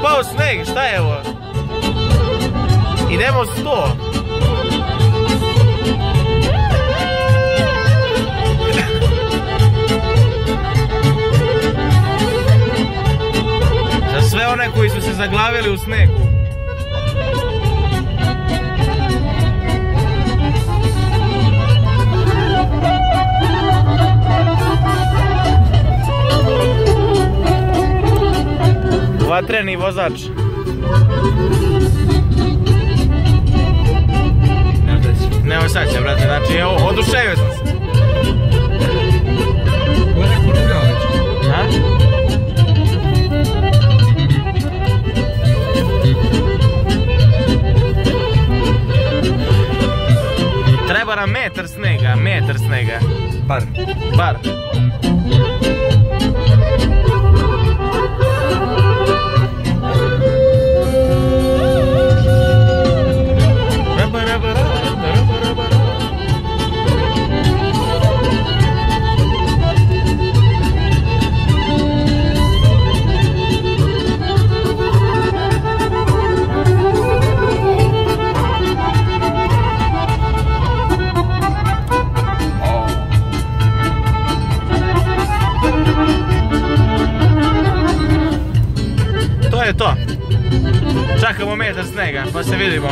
pao sneg, šta je ovo? Idemo 100. Za sve one koji su se zaglavili u snegu. Vatreni vozač. Nemoj sad će, brate, znači oduševio sam se. Ha? Treba nam metar snega. Bar. To je to. Čekamo metar snega, pa se vidimo.